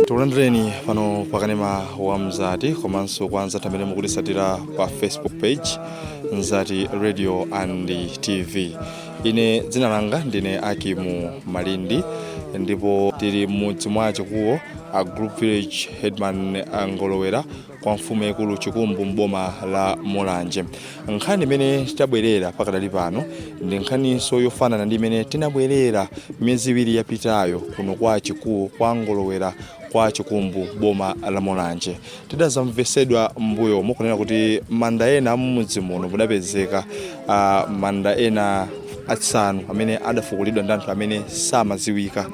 Tulandreni pano pakanema wa Mzati komanso kwanza tamene mukutisatira pa Facebook page Mzati Radio&TV. Ine dzina langa ndine Akimu Malindi ndipo tili mudzi mwa CHIKUWO a Group Village Headman Ngolowera kwa mfumu yakulu CHIKUMBU mboma la Mulanje. Nkhani imene tabwerera pakadali pano ndi nkhaniso yofanana ndi imene tinabwerera miyezi iwiri yapitayo kuno kwa CHIKUWO kwa Ngolowera kwa CHIKUMBU boma la Mulanje. Tidazamvesedwa mbuyo mukunena kuti manda ena mudzi muno mudapezeka manda ena asanu amene adafukulidwa ndi anthu amene samaziwika,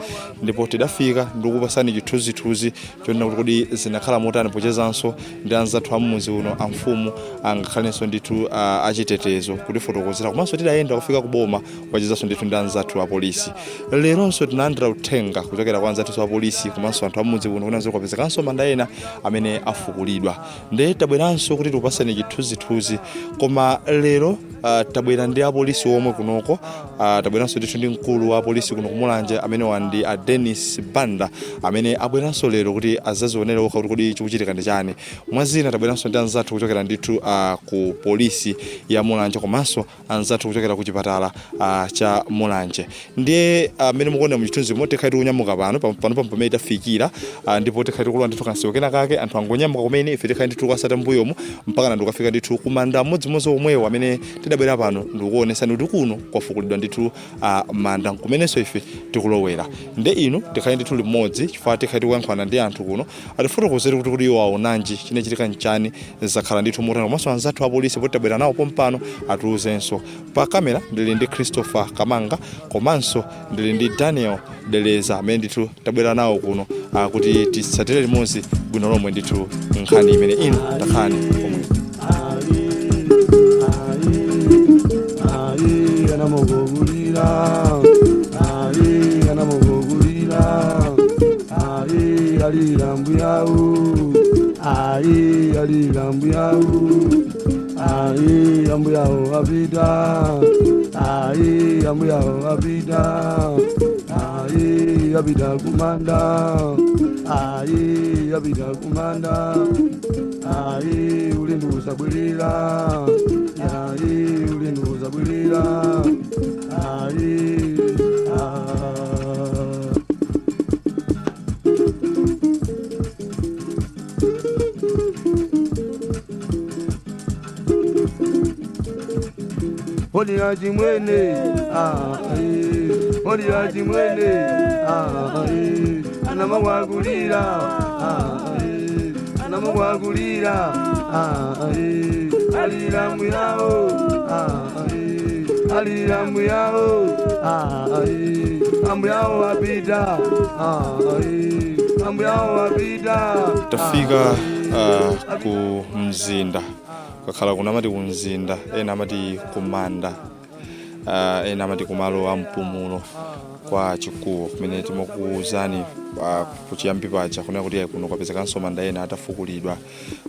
ndipo tidafika ndikupasani chithunzithunzi chonena kuti zinakhala motani pochezanso ndi anzathu amudzi uno amfumu angakhalenso ndithu achitetezo kutifotokozera komanso tidayenda kufika kuboma kwachezanso ndithu ndi anzathu a polisi. Leronso tinalandira uthenga kuchokera kwa anzathu a polisi komanso anthu amudzi uno kunena kwapezekanso manda ena amene afukulidwa. Nde tabweranso kuti tikupasani chithunzithunzi, koma lero tabwera ndi apolisi omwe kunoko. Tabweranso ndithu ndi mkulu wa polisi kuno kumulanje amene wandi Dennis Banda amene abweranso lero kuti azazionera okha kuti chikuchitika ndi chani. Mwazina tabweranso ndi anzathu kuchokera ndithu ku polisi ya Mulanje komanso anzathu kuchokera ku chipatala cha Mulanje. Ndiye amene mukuona mchithunzi moti khaitu kunyamuka pano pamene tafikira, ndipo tikhaitu kulwa ndithu kansiokena kake anthu angonyamuka kumene ife tikhaitu ndithu kwasata mbuyomu mpaka ndikafika ndithu kumanda mmodzi omwewo amene tidabwera pano ndikuonesani kuti kuno kwafukulidwa ndithu manda kumenenso ife tikulowera. Nde inu tikhale ndithu limodzi chifukwa tikhale kuyankhana ndi anthu kuno atifotokozere kuti iwo aonanji chine chitika nchani zakhala ndithu motani komanso anzathu a polisi poti tabwera nawo pompano atiuzenso. Pa kamera ndili ndi Christopher Kamanga komanso ndili ndi Daniel Deleza amene ndithu tabwera nawo kuno kuti tisatire limodzi bwino lomwe ndithu nkhani imene inu takhani pomwe. Odiaji mwene, odiaji mwene, anamawagulira, anamawagulira, alirambu yao, alirambu yao, ambu yao wapita, ambu yao wapita. Tafika ku mzinda. Kakhala kuna amati kumzinda, ena amati kumanda, ena amati kumalo ampumulo kwa CHIKUWO kumene timakuuzani kuchiyambi paja kunena kuti kuno kwapezekanso manda ena atafukulidwa.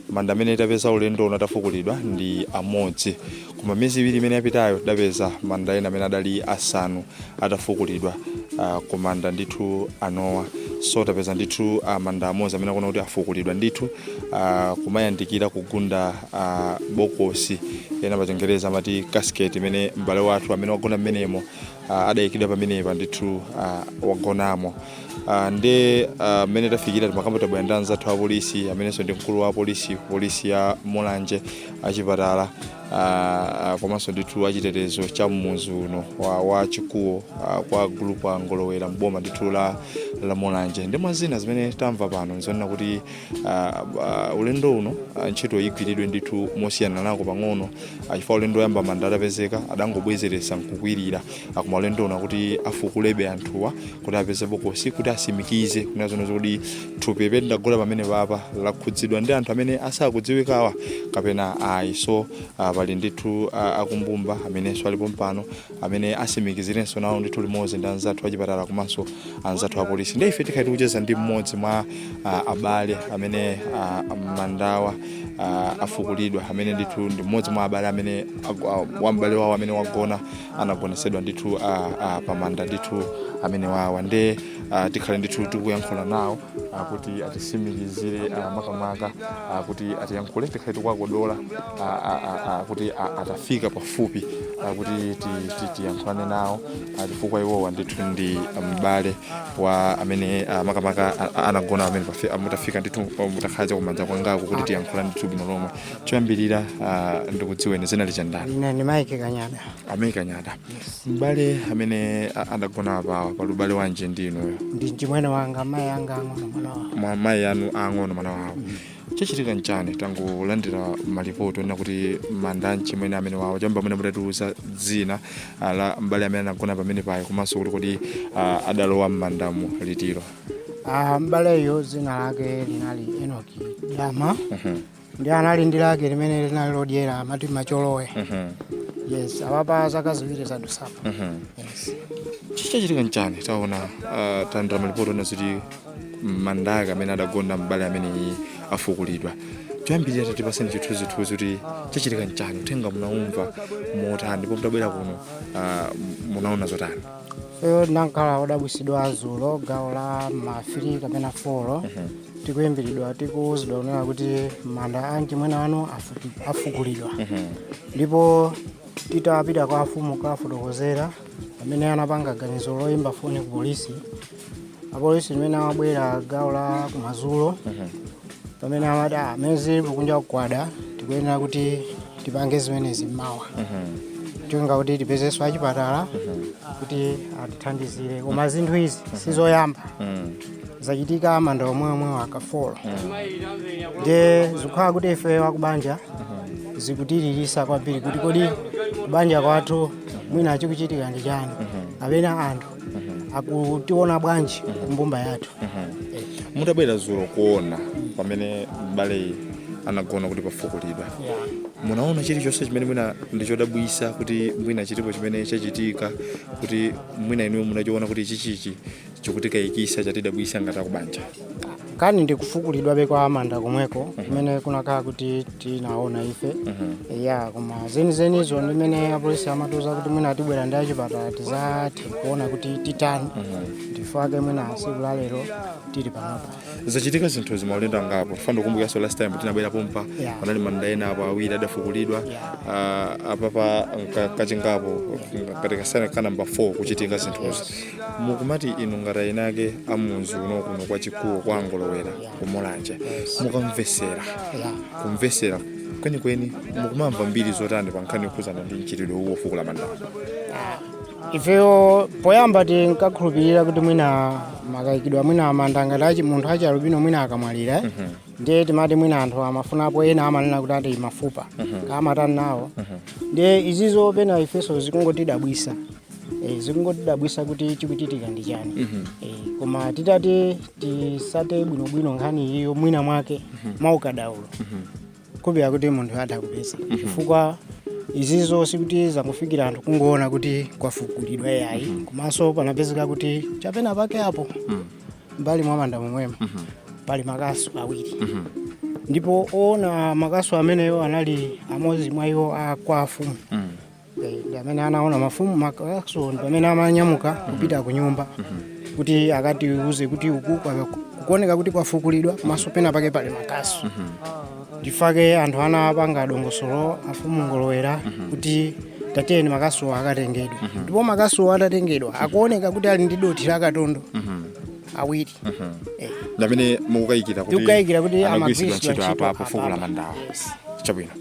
Manda amene tapeza ulendo atafukulidwa ndi amodzi, koma miyezi iwiri imene yapitayo tidapeza manda ena amene adali asanu atafukulidwa kumanda ndithu anowa. So tapeza ndithu manda amodzi amene akuona kuti afukulidwa ndithu kumayandikira kugunda bokosi, ena pachengereza amati casket imene m'bale wathu amene wagona mmenemo adayikidwa pamenepa ndithu wagonamo. Nde mene tafikira timakamba tabwera ndi anzathu a polisi amenenso ndi mkulu wa polisi ya Mulanje achipatala komanso ndithu achitetezo cha mmuzi uno wa CHIKUWO kwa group a Ngolowera mboma ndithu la Mulanje. Ndi mwazina zimene tamva pano nzonena kuti ulendo uno ntchito igwiridwe ndithu mosiyana nako pang'ono chifukwa ulendo yamba manda atapezeka adangobwezeresa nkukwirira akoma ulendo uno kuti afukulebe anthuwa kuti apeze bokosi kuti asimikize kuna zono kuti thupi penda gola pamene papa lakhudzidwa ndi anthu amene asakudziwikawa kapena ayi. So pali ndithu akumbumba amenenso alipo mpano amene asimikizirenso nawo ndithu limodzi ndi anzathu achipatala komanso anzathu apolisi. Ndi ife tikhati kucheza ndi mmodzi mwa abale amene mandawa afukulidwa amene ndithu ndi mmodzi mwa abale amene wambale wawo amene wagona anagonesedwa ndithu pa manda ndithu amene wawa. Nde tikhale ndithu tikuyankhula nawo kuti atisimikizire makamaka kuti atiyankhule tikhale tikwakodola kuti atafika pafupi kuti tiyankhulane nawo chifukwa iwowa ndithu ndi mbale wa amene makamaka anagona amene mutafika ndithu mutakhala kumanja kwangako kuti tiyankhulane ndithu bwino lomwe. Choyambirira ndikudziweni zina lichandani. Ine ndi Mike Kanyada. Amike Kanyada. Mbale amene anagona pa lubale wanje ndino. Ndi chimwene wanga mayi anga ang'ono mwana wawo. Mayi anu ang'ono mwana wawo. Chachitika nchani tangolandira malipoti na kuti manda chimwene amene wawo chamba amene mutatiuza dzina la mbale amene anagona pamene payo komanso kuti adalowa m'mandamu litiro. Mbaleyo dzina lake linali Enock Dama. Ndi anali ndi lake limene linali lodyera amati macholowe. Yes, ababa zaka ziwiri zadusapa. Yes. Chachitika nchani taona tandira malipoti na kuti mandaka amene adagona mbale amene afukulidwa. Choyambirira tatipaseni chithunzithunzi kuti chachitika nchani uthenga munaumva motani ndipo mutabwera kuno munaona zotani. Feyo nankhala odabwisidwa azulo gawo la mafiri kapena folo. Tikuyimbiridwa tikuwuzidwa kunena kuti manda anchimwene wanu afukulidwa. Ndipo titapita kwa afumu kafotokozera amene anapanga ganizo loyimba foni ku polisi. Apolisi limene amabwera gawo la kumazulo pamene amati mezi kunja kukwada tikuyenera kuti tipange zimenezi mmawa. Tikunga kuti tipezeso achipatala kuti atithandizire koma zinthu izi sizoyamba. Zachitika manda omwe akafolo. Nde zikhala kuti ife wakubanja zikutililisa kwambiri kuti kodi kubanja kwathu mwina chikuchitika ndi chani apena anthu akutiona bwanji kumbumba yathu. Mutabwera zulo kuona pamene mbale anagona kuti pafukulidwa. Munaona chilichonse chimene mwina ndichodabwisa kuti mwina chilipo chimene chachitika kuti mwina inu munachiona kuti chichichi chikutikayikisa chatidabwisa ngati akubanja. Kani ndikufukulidwa be kwa manda komweko kumene kunakhala kuti tinaona ife. Koma zenizenizo ndimene apolisi amatuza kuti mwina atibwera ndi achipatala tizati kuona kuti titani ndifake mwina siku la lero tili panopa. Zachitika zinthu zimaulendo ngapo fando kumbukaso last time tinabwera pompa panali manda ena apo awiri adafukulidwa apapa kachingapo katika sana kana namba 4 kuchitika zinthuzi. Mukumati inu ngata inake amunzi uno kuno kwa CHIKUWO kwa Ngolowera ku Mulanje mukamvesera kumvesera kweni mukumamva mbiri zotani pankhani kuzana ndi nchitidwe uwo fukula manda. Ifeyo poyamba tinkakhulupirira kuti mwina makayikidwa mwina manda ngati munthu achalubino mwina akamwalira. Ndiye timati mwina anthu amafunapo ena amanena kuti ati mafupa kamatani nawo. Ndiye izizo pena ifeso zikungotidabwisa. Zikungotidabwisa kuti chikuchitika ndi chani. Koma titati tisate bwinobwino nkhani iyo mwina mwake maukadaulo. Kubera kuti munthu adakupeza. Chifukwa izizo sikuti zamufikira anthu kungoona kuti kwafukulidwa yayi komanso panapezeka kuti chapena pake apo mbali mwa manda momwema pali makasu awiri. Ndipo ona makasu ameneyo anali amodzi mwa iwo kwa afumu. Amene anaona mafumu makasu pamene amanyamuka kupita ku nyumba kuti akatiuze kuti uku kuoneka kuti kwafukulidwa komanso pena pake pali makasu. Ndifake anthu anapanga dongosolo afumu Ngolowera kuti tatiyeni makasu akatengedwa. Ndipo makasu atatengedwa akuoneka kuti ali ndi doti la katondo awiri. Ndamene mukukayikira kuti amagwisidwa apa pafukula mandawa. Chabwino.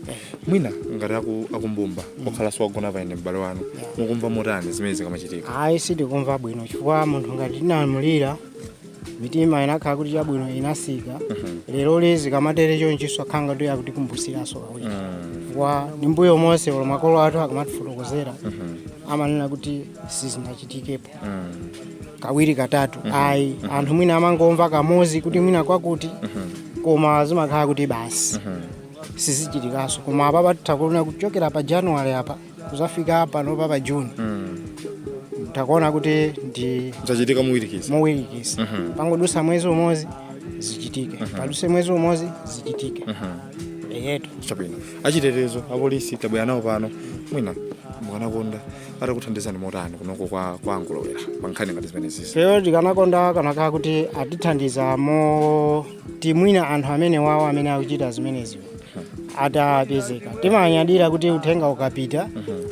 Mwina ngati akumbumba okhala swagona paine mbale wanu mukumva motani zimene zikamachitika. Ayi sitikumva bwino chifukwa munthu ngati tinamulira mitima inakhala kuti chabwino inasika. Lero lezi kamatere chonchiso khanga to yakutikumbusiraso kawiri. Chifukwa ndi mbuyo monse olwa makolo athu akamatifotokozera amanena kuti sizinachitikepo kawiri katatu. Ayi anthu mwina amangomva kamozi kuti mwina kwakuti koma zimakhala kuti basi sizichitikaso koma apa titakuona kuchokera pa January apa kuzafika pano pa June takuona kuti ndi zachitika muwirikisa pangodusa mwezi umodzi zichitike paduse mwezi umodzi zichitike yetu chabwino achitetezo apolisi tabwera nawo pano mwina mukanakonda atakuthandizani motani kunoko kwa angolowera pankhani ngati zimenezi lero tikanakonda kanaka kuti atithandiza mo timwina anthu amene wawo amene akuchita zimenezi atapezeka timanyadira kuti uthenga ukapita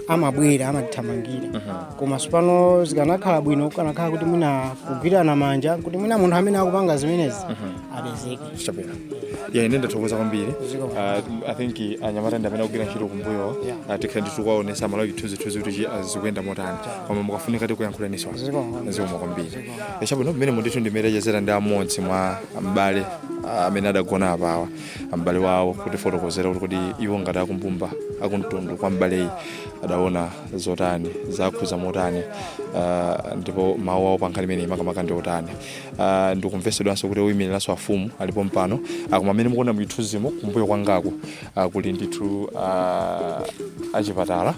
amabwera amatithamangira koma sipano zikanakhala bwino kanakhala kuti mwina kugwirana manja kuti mwina munthu amene akupanga zimenezi apezeke chabwino ine ndathokoza kwambiri I think anyamata ndi amene akugwira ntchito kumbuyo tikhala ndikuwaonesa malo chithunzithunzi kuti azikuyenda motani koma mukafunika tikuyankhulaniswa zikomo kwambiri chabwino mmene mundithu ndimene chazera ndi amodzi mwa mbale amene adagona apawa mbale wawo kuti fotokozera kuti iwo ngati akumbumba akumtundu kwa mbaleyi adaona zotani zakhuza motani ndipo mawu awo pankhani imene makamaka ndi otani ndikumvesedwanso kuti uyimiranso afumu alipo mpano akoma amene mukuona muchithunzimo kumbuyo kwangako kuli ndithu achipatala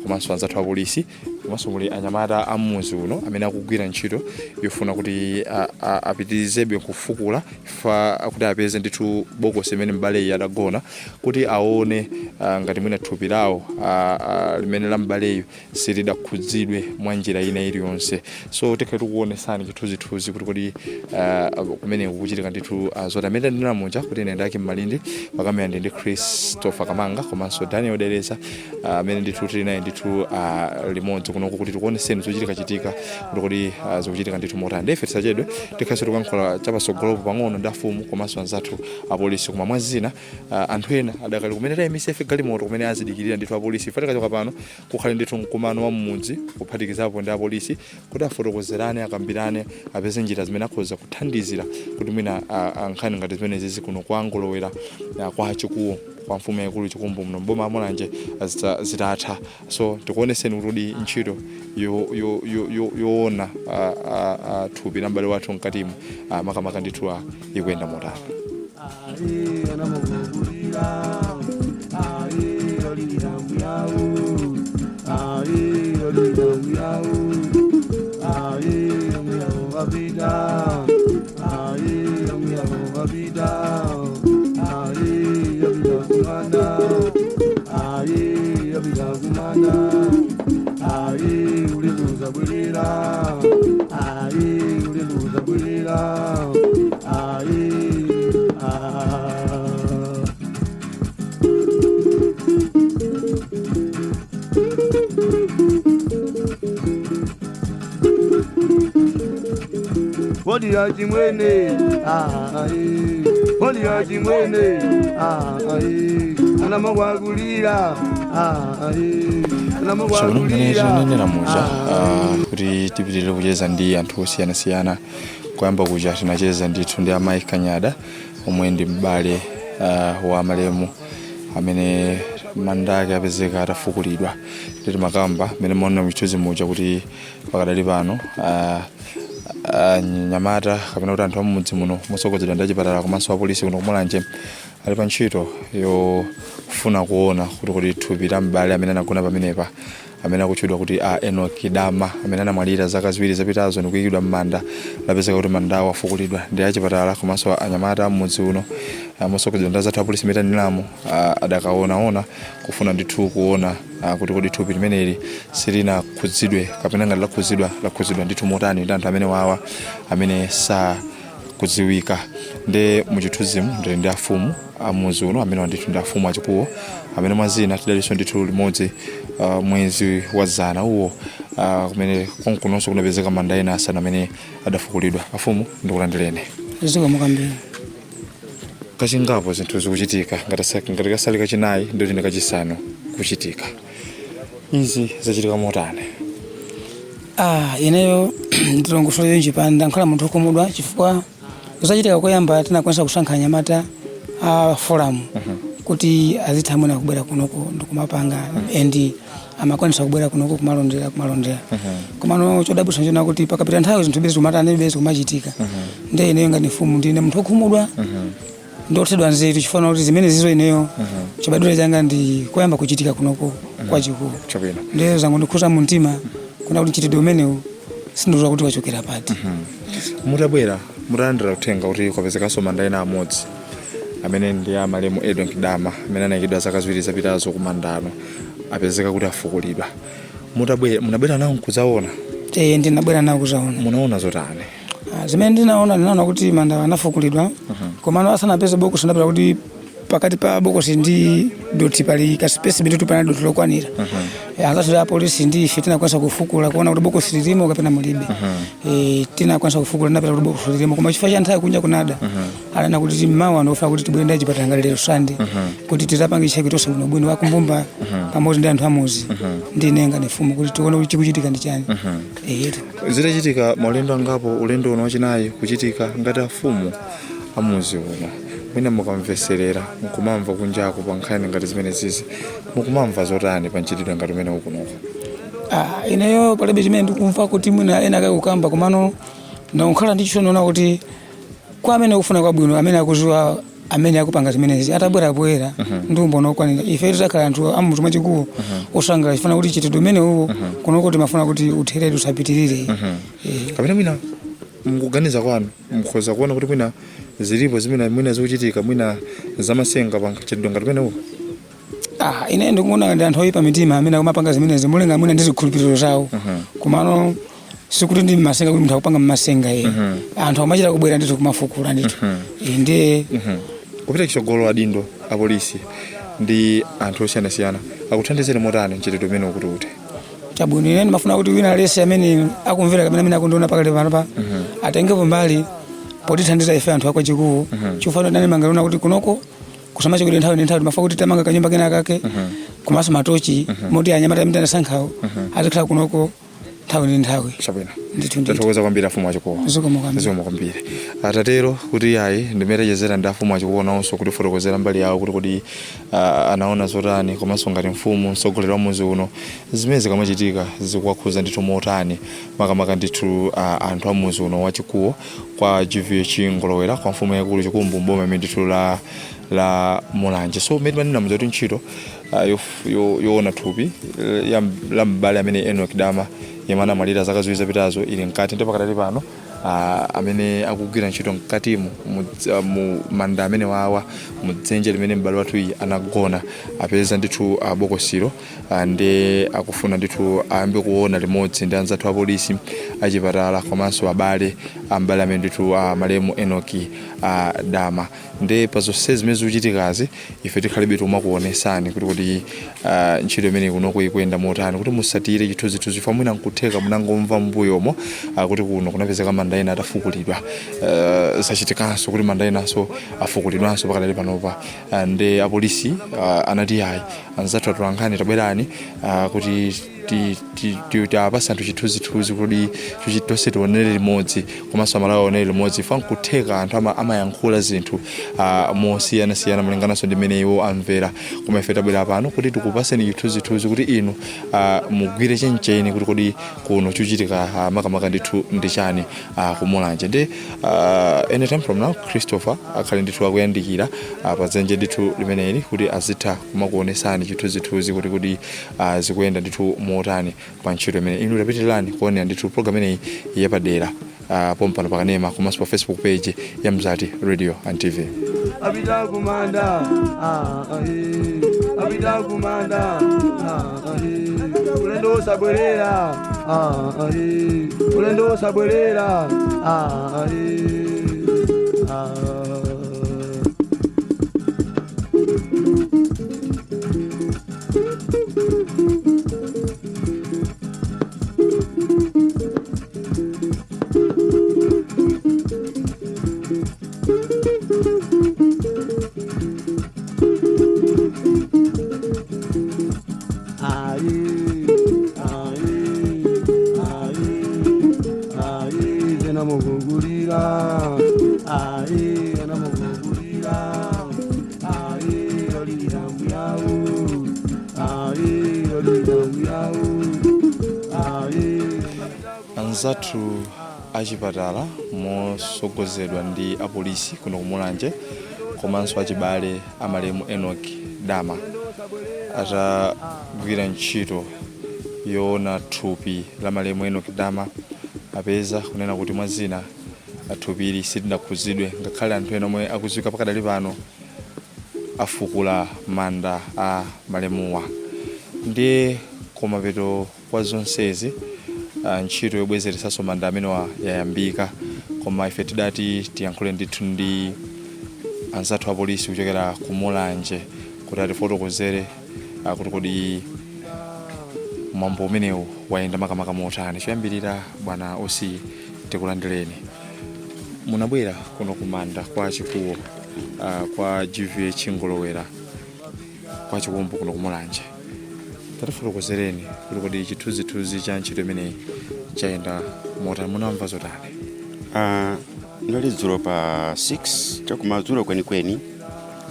komanso anzathu apolisi komanso muli anyamata amuzi uno amene akugwira ntchito yofuna kuti apitirizebe kufukula kuti apeze ndithu bokosi imene mbaleyi adagona kuti aone ngati mwina thupi lawo limene la mbaleyo silidakhudzidwe mwa njira ina iliyonse so tikhala tikuonesani chithunzithunzi kuti kumene kukuchitika ndithu zoti amene ndinamunja kuti ine ndaki Malindi pakamera ndi Christopher Kamanga komanso Daniel Dereza amene ndithu tili naye ndithu limodzi kunoko kuti tikuoneseni zochitika kuti zikuchitika ndithu motani ndefe tisachedwe tikhaso tukankhula chapasogolopo pang'ono ndi afumu komanso anzathu apolisi koma mwazina anthu ena adakali kumenera MSF galimoto kumene azidikirira ndithu apolisi fatikachoka pano kukhale ndithu mkumano wa mmudzi kuphatikizapo ndi apolisi kuti afotokozerane akambirane apeze njira zimene akhoza kuthandizira kuti mwina ankhani ngati zimene zizi kuno kwa angolowera kwa CHIKUWO kwa mfumu yaikulu CHIKUMBU muno mboma ya Mulanje zitatha so tikuoneseni kuti ntchito yoona thupi la mbale wathu mkatimu makamaka ndithu ikuyenda motani Hodi ya chimwene hodi ya chimwene anamagwagulira anamagwagulira namuja kuti tipitirire kucheza ndi anthu osiyanasiyana kuyamba kuja tinacheza ndithu ndi amayi Kanyada omwe ndi mbale wa Malemu amene manda ake apezeka atafukulidwa ndi makamba amene maona mchithunzi muja kuti pakadali pano nyamata kapena kuti anthu amudzi muno mosogodzedwa ndi achipatala komanso apolisi kuno Mulanje ali pa ntchito yofuna kuona kuti thupi la mbale amene anagona pamenepa amene akutchedwa kuti Enock Dama amene anamwalira zaka ziwiri zapitazo ndi kuyikidwa m'manda lapezeka kuti mandawo afukulidwa ndi achipatala komanso anyamata amudzi uno mosogodzedwa ndi azathu apolisi metanilamo adakaona kufuna ndithu kuona kuti thupi limeneli silinakhudzidwe kapena ngati lakhudzidwa ndithu motani ndi anthu amene wawa amene sakudziwika ndi muchithunzimu ndi afumu amuzi uno amene ndithu ndi afumu a CHIKUWO amene mwazina tidaliso ndithu limodzi mwezi wa zana uwo kumene konkunonso kunapezeka manda ena asanu amene adafukulidwa afumu ndikulandireni zikomukambira kachingapo zinthu zikuchitika ngati kasali kachinayi ndio chine kachisanu kuchitika izi zachitika motani ineyo ndilongosola yonjipanda nkhala munthu okhumudwa chifukwa zachitika koyamba tinakwanisa kusankha anyamata forum kuti azithamuna kubwera kunoko ndikumapanga and amakwanisa kubwera kunoko kumalondera komano chodabwitsa njona kuti pakapita nthawi zinthu bezi kumatana bezi kumachitika ndi ineyo ngati mfumu ndine munthu okhumudwa ndotedwa nzeru chifana kuti zimene zizo ineyo chibadwira changa ndi koyamba kuchitika kunoko kwa chikuwo ndiye zangu ndikhuza mu mtima kuna kuti chitidwe umenewu sindizowa kuti wachokera pati. Mutabwera mutalandira uthenga kuti kwapezekanso manda ena amodzi amene ndi a Malemu Enock Dama amene anayikidwa zaka ziwiri zapitazo ku mandano apezeka kuti afukulidwa. Munabwera nawo kuzaona? Ndinabwera nawo kuzaona. Munaona zotani? Zimene ndinaona kuti manda anafukulidwa komano asanapeze bokosi ndapita kuti pakati pa bokosi ndi doti pali kaspace bitu pana doti lokwanira. Anzatu ya polisi ndi ife tinakwanisa kufukula kuona kuti bokosi lilimo kapena mulibe. Tinakwanisa kufukula ndapita kuti bokosi lilimo koma chifukwa cha nthawi kunja kunada alana kuti mawa anofuna kuti tibwere ndaje patanga lero Sunday kuti titapangisha kitosa kuno bwino wakumbumba pamodzi ndi anthu amuzi ndi nenga nefumu kuti tione kuti chikuchitika ndi chani. Zitachitika maulendo angapo ulendo uno wachinayi kuchitika ngati afumu amuzi uno mwina mukamveserera mukumamva kunjako pa nkhani ngati zimene zizi mukumamva zotani pa nchitidwe ngati umene ukunoko? Ineyo palibe chimene ndikumva kuti mwina ena akakukamba komano ndakhala ndichiona kuti kwa amene akufuna kwabwino amene akuziwa amene akupanga zimenezi atabwera ndi umbona okwanira ife titakhala anthu amutu mwachikuwo osangala chifana kuti chitidwe umene uwo kunoko timafuna kuti utherere usapitirire. Kapena mwina mukuganiza kwanu mukhoza kuona kuti mwina zilipo zimene mwina zikuchitika mwina zamasenga pa chitidwe ngati umene uwo? Ine ndikuona ndi anthu oyipa mitima amene akumapanga zimenezi mulenga mwina ndi zikhulupiriro zawo komano sikuti ndi masenga kuti munthu akupanga masenga anthu amachita kubwera ndithu kumafukula ndithu ndiye kupita chitsogolo adindo apolisi ndi anthu osiyanasiyana akuthandizire motani nchitidwe umene ukuti ute? Chabwino ine ndimafuna kuti wina lesi amene akumvera kapena amene akundiona pakale pano atengepo mbali potithandiza ife anthu akwa chikuwo chifukwa ndani mangalona kuti kunoko kusamacho kuti nthawi ndi nthawi timafuna kuti tamanga kanyumba kena kake komanso matochi moti anyamata amene anasankhawo azikhala kunoko nthawi ndi nthawi. Chabwino tathokoza kwambiri afumu achikuwo. Zikomo kwambiri. Atatero kuti ayi ndimerejezera ndi afumu achikuwo nawonso kuti fotokozera mbali yawo kuti anaona zotani komanso ngati mfumu mtsogoleri wa muzi uno zimene zikamachitika zikuwakhuza ndithu motani makamaka ndithu anthu a muzi uno wa Chikuwo kwa GVH Ngolowera kwa mfumu yakulu Chikumbu mboma imene ndithu la Mulanje. So mmene manena muzati ntchito yoona thupi la mbali amene Enock Dama yemana malira zaka ziwiri zapitazo ili mkati ndipo pakatali pano amene akugwira ntchito mkati mu manda amene wawa mudzenje limene m'bale wathu anagona apeza ndithu bokosiro ndi akufuna ndithu ayambe kuona limodzi ndi anzathu a polisi achipatala komanso abale ambale amene ndithu Malemu Enock Dama ndi pazonse zimene zikuchitikazi ife tikhalibe timakuonesani kuti ntchito imene kunoko ikuyenda motani kuti musatire chithunzithunzi fa mwina nkutheka munangomva mbuyomo kuti kuno kunapezeka manda ena atafukulidwa sachitikanso kuti manda enaso afukulidwanso pakadali panopa ndi apolisi anati ayi anzathu atulankhani tabwerani kuti tapasa anthu chithunzithunzi kuti tonse tionere limodzi komanso amalawi aonere limodzi fa nkutheka anthu amayankhula zinthu mosiyanasiyana malingananso ndi mmene iwo amvera koma ife tabwera pano kuti tikupaseni chithunzithunzi kuti inu mugwire chencheni kuti kodi kuno chikuchitika makamaka ndithu ndi chani ku Mulanje. Ndi anytime from now Christopher akhale ndithu akuyandikira padzenje ndithu limeneli kuti azitha kumakuonesani chithunzithunzi kuti zikuyenda ndithu motani pa ntchito imene inu tapitirani kuonera ndithu program imeneyi yapadera pompano pakanema komanso pa Facebook page ya Mzati Radio and TV. Abida kumanda abida kumanda ulendo sabwerera ulendo sabwerera Anzathu achipatala mosogozedwa ndi apolisi kuno ku Mulanje komanso achibale Malemu Enock Dama atagwira ntchito yoona thupi la Malemu Enock Dama apeza kunena kuti mwazina thupili silinakhuzidwe ngakhale anthu ena omwe akudziwika pakadali pano afukula manda a malemuwa. Ndiye kumapeto kwa zonsezi ntchito yobwezeretsanso manda amenewa yayambika, koma ife tidati tiyankhule ndithu ndi anzathu a polisi kuchokera ku Mulanje kuti atifotokozere kuti kodi mwambo umenewu wayenda makamaka motani. Choyambirira bwana osi tikulandireni, munabwera kuno kumanda kwa CHIKUWO kwa GVH Ngolowera kwa CHIKUMBU kuno ku Mulanje. Tatifotokozereni kuti kodi chithunzithunzi cha ntchito imeneyi chayenda motani, munamva zotani? Ndali dzulo pa 6 chakumadzulo kwenikweni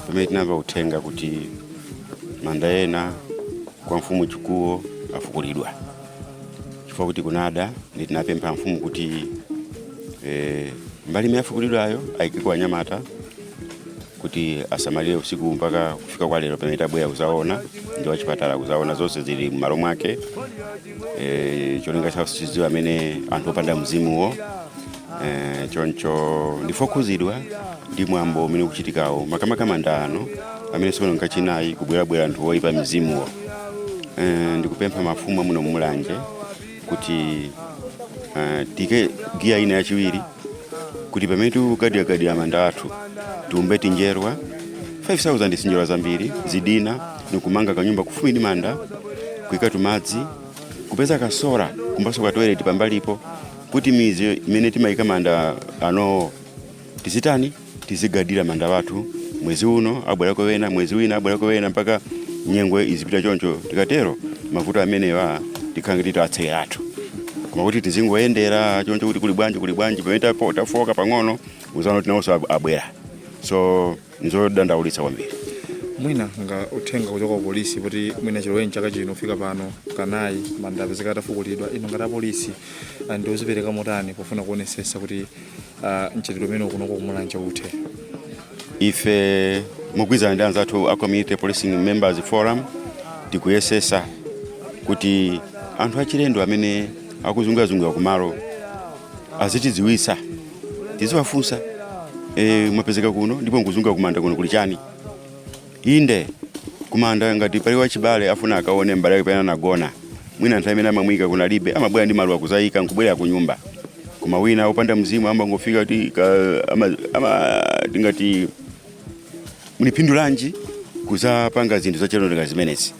pamene tinamva uthenga kuti Manda ena kwa mfumu CHIKUWO afukulidwa. Chifukwa kuti kunada nditinapempha mfumu kuti mbali imene afukulidwayo ayike kwa anyamata kuti asamalire usiku mpaka kufika kwa lero pamene tabwera kuzaona, ndi wachipatala kuzaona zonse zili m'malo mwake. Cholinga cha usiziwa amene anthu opanda mzimuwo choncho ndifokuzidwa ndi mwambo umene ukuchitikawo makamaka manda ano amene sono nkachinayi kubwerabwera anthu oyipa mzimuwo. Ndikupempha mafumu muno Mulanje kuti tike giya ina yachiwiri kuti pamene tikukadiakadi manda athu tiumbe tinjerwa 5,000 sinjerwa zambiri zidina nikumanga kanyumba kufupi ndi manda, kuika tumadzi, kupeza kasora kumbaso ka toilet pambalipo kuti mizi imene timayika manda ano tisitani tizigadira manda wathu mwezi uno abwerako wena, mwezi wina abwerako wena, mpaka nyengwe izipita choncho. Tikatero mavuto amenewa tikhange titatsera athu, koma kuti tizingoyendera choncho kuti kuli bwanji pamene tafoka pang'ono uzaona tinawonso abwera. So nzodandaulitsa kwambiri. Mwina nga uthenga kuchoka ku polisi kuti mwina chiloweni chaka chino ufika pano kanayi manda apezeka atafukulidwa, ino ngati polisi ndi ozipereka motani pofuna kuonesesa kuti mchitidwe umene kuno ku Mulanje uthe? Ife mugwizana ndi anzathu a Community Policing Members Forum tikuyesesa kuti anthu achilendo amene akuzungazunga kumalo azitidziwitsa, tiziwafunsa mwapezeka kuno ndipo nkuzunga kumanda kuno kuli chani. Inde kumanda ngati pali wachibale afuna akaone mbale yake pena nagona, mwina anthu amene amamwika kunalibe amabwera ndi maluwa kuzayika nkubwera kunyumba. Koma wina opanda mzimu amba ngofika kuti tingati munipindulanji kuzapanga zinthu zachilondoka zimenezi.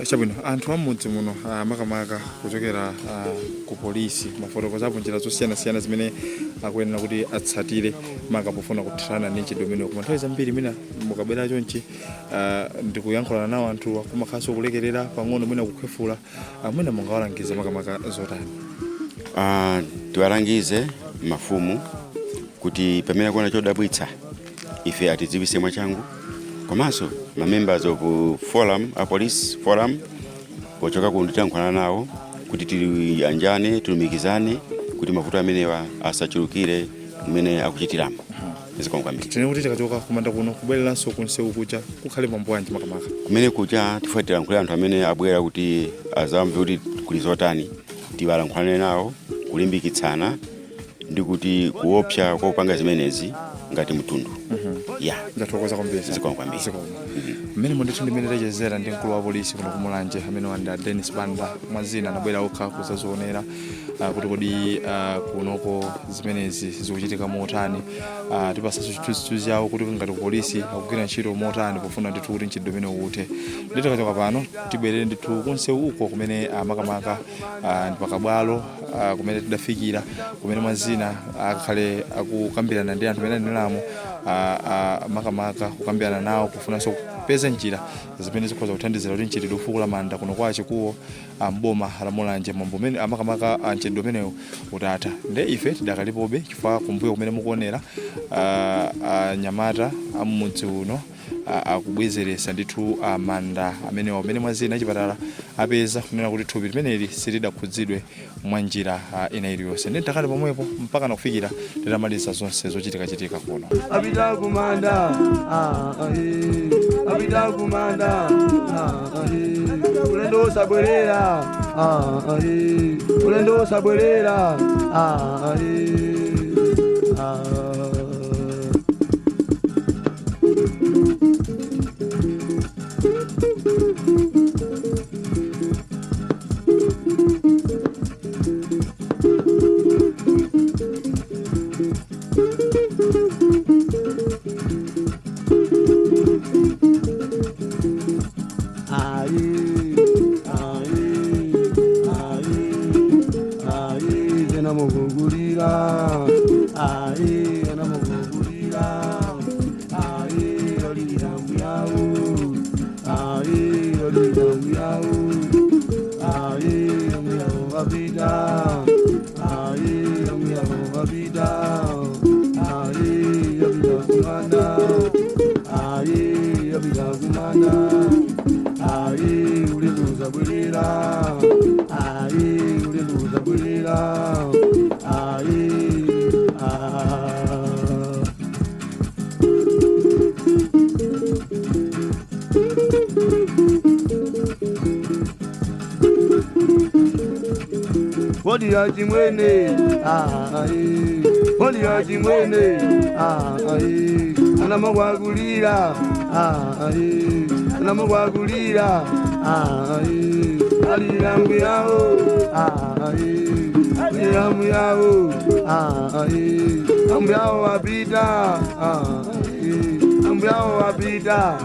Chabwino, anthu amudzi muno makamaka kuchokera ku polisi mafotokozapo njira zosiyana-siyana zimene akuyenera kuti atsatire makapofuna kuthana ndi ntchito imeneyo. Koma nthawi zambiri mwina mukabwera chonchi ndikuyankhulana nawo anthu akumakhaso kulekerera pang'ono mwina kukhwefula, mwina mungawalangize makamaka zotani? Tiwalangize mafumu kuti pamene kuona chodabwitsa ife atidziwise mwachangu, komanso ma members of forum, a police forum pochoka kunditankhulana nawo kuti tiyanjane tulumikizane kuti mavuto amenewa asachulukire mmene akuchitiramo. Tine kuti tikachoka kumanda kuno kubwereranso kunsewu kucha kukhale mwambo wanji makamaka kumene kucha tifuatira nkhule anthu amene abwera kuti azamve kuti kuli zotani, tiwalankhulane nawo kulimbikitsana ndi kuti kuopsa kwa kupanga zimenezi ngati mtundu. Ndathokoza kwambiri. Zikwambiri. Mmene mondithu ndimene tachezera ndi mkulu wa polisi kuno ku Mulanje amene wanda Dennis Manda mwazina anabwera okha kuzazionera kuti kodi kunoko zimenezi zikuchitika motani, tipasaso chithunzithunzi yawo kuti ngati polisi akugwira ntchito motani pofuna ndithu kuti ntchito imene uthe. Nditikachoka pano tibwerere ndithu kunsewu uko kumene makamaka ndi pakabwalo kumene tidafikira, kumene mwazina akhale akukambirana ndi anthu amene anilamo makamaka kukambirana nawo kufunanso kupeza njira zimene zikhoza kuthandizira kuti ntchitidwe ufukula manda kuno kwa CHIKUWO mboma la Mulanje mwambo umene makamaka ntchitidwe umenewu utatha. Nde ife tidakalipobe chifukwa kumbuyo kumene mukuonera nyamata amudzi uno akubwezeresa ndithu manda amene mwazina chipatala apeza kunena kuti thupi limeneli silidakhudzidwe mwa njira ina iliyonse. Ndi takali pomwepo mpaka nakufikira titamaliza zonse zochitika kuno. Apita kumanda, apita kumanda, ulendo sabwerera, ulendo sabwerera, Odi ajimwene, odi ajimwene, anamagwagulira, anamagwagulira, alirambu yao, alirambu yao, ambu yao wapita, ambu yao wapita.